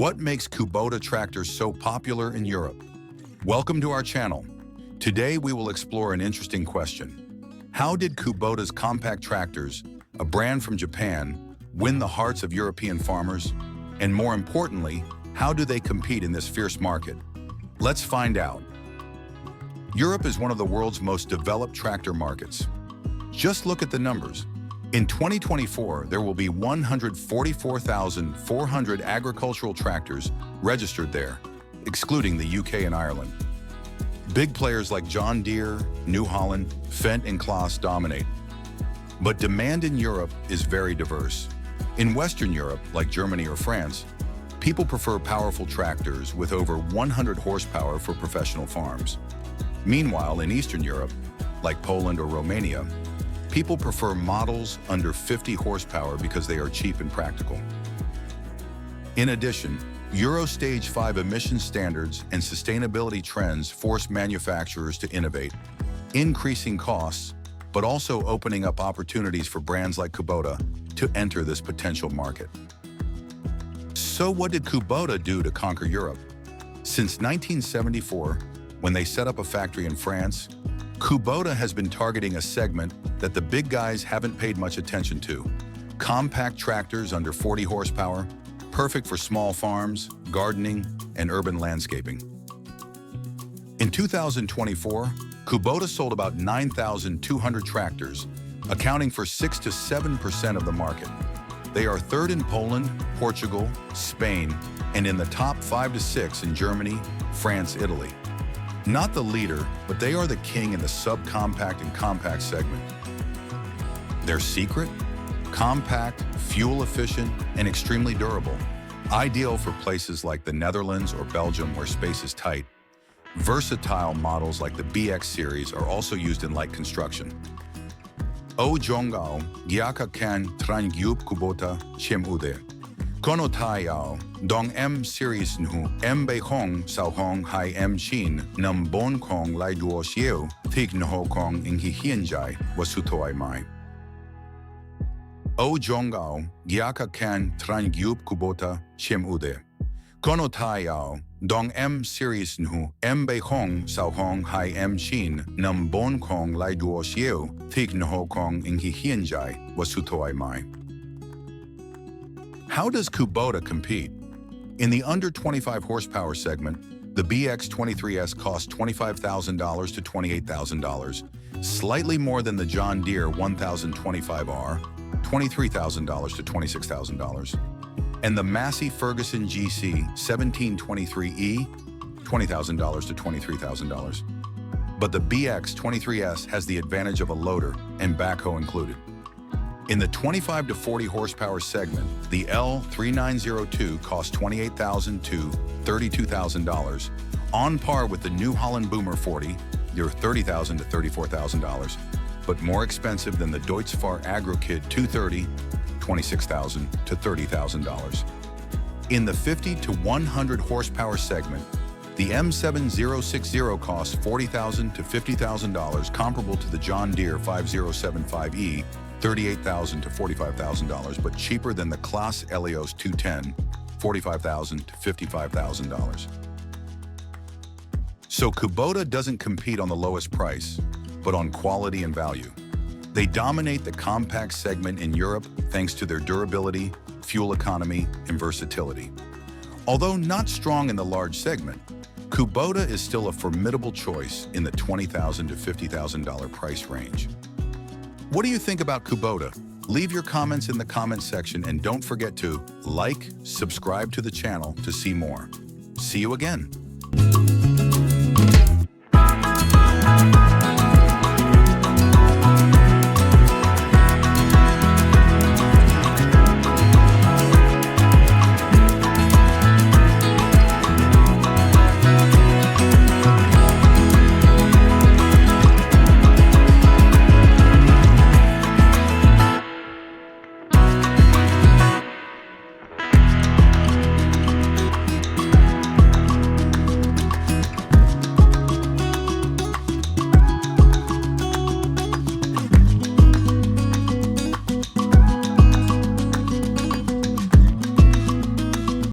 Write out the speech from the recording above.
What makes Kubota tractors so popular in Europe? Welcome to our channel. Today we will explore an interesting question. How did Kubota's compact tractors, a brand from Japan, win the hearts of European farmers? And more importantly, how do they compete in this fierce market? Let's find out. Europe is one of the world's most developed tractor markets. Just look at the numbers. In 2024, there will be 144,400 agricultural tractors registered there, excluding the UK and Ireland. Big players like John Deere, New Holland, Fendt, and Kubota dominate. But demand in Europe is very diverse. In Western Europe, like Germany or France, people prefer powerful tractors with over 100 horsepower for professional farms. Meanwhile, in Eastern Europe, like Poland or Romania, people prefer models under 50 horsepower because they are cheap and practical. In addition, Euro Stage 5 emission standards and sustainability trends force manufacturers to innovate, increasing costs, but also opening up opportunities for brands like Kubota to enter this potential market. So what did Kubota do to conquer Europe? Since 1974, when they set up a factory in France, Kubota has been targeting a segment that the big guys haven't paid much attention to. Compact tractors under 40 horsepower, perfect for small farms, gardening, and urban landscaping. In 2024, Kubota sold about 9,200 tractors, accounting for 6 to 7% of the market. They are third in Poland, Portugal, Spain, and in the top 5 to 6 in Germany, France, Italy. Not the leader, but they are the king in the subcompact and compact segment. Their secret? Compact, fuel-efficient, and extremely durable. Ideal for places like the Netherlands or Belgium where space is tight. Versatile models like the BX series are also used in light construction. O Jongao, Gyaka Kan Trangyup Kubota Chem Ude. Kono Tayao, Dong M series Nhu, Mbe Hong Sao Hong Hai M Chin, Nam Bon Kong Lai Duo Xiu, Thik Nho Kong In Hi Hienjai, Wasutoai Mai. O Jongao, Gyaka Kan Trangyup Kubota Chem Ude. Kono Tayao, Dong M series Nhu, Mbe Hong Sao Hong Hai M Chin, Nam Bon Kong Lai Duo Xiu, Thik Nho Kong In Hi Hienjai, Wasutoai Mai. How does Kubota compete? In the under 25 horsepower segment, the BX23S costs $25,000 to $28,000, slightly more than the John Deere 1025R, $23,000 to $26,000, and the Massey Ferguson GC 1723E, $20,000 to $23,000. But the BX23S has the advantage of a loader and backhoe included. In the 25 to 40 horsepower segment, the L3902 costs $28,000 to $32,000, on par with the New Holland Boomer 40, your $30,000 to $34,000, but more expensive than the Deutz-Fahr AgroKid 230, $26,000 to $30,000. In the 50 to 100 horsepower segment, the M7060 costs $40,000 to $50,000, comparable to the John Deere 5075E, $38,000 to $45,000, but cheaper than the Claas Elios 210, $45,000 to $55,000. So Kubota doesn't compete on the lowest price, but on quality and value. They dominate the compact segment in Europe thanks to their durability, fuel economy, and versatility. Although not strong in the large segment, Kubota is still a formidable choice in the $20,000 to $50,000 price range. What do you think about Kubota? Leave your comments in the comments section and don't forget to like, subscribe to the channel to see more. See you again.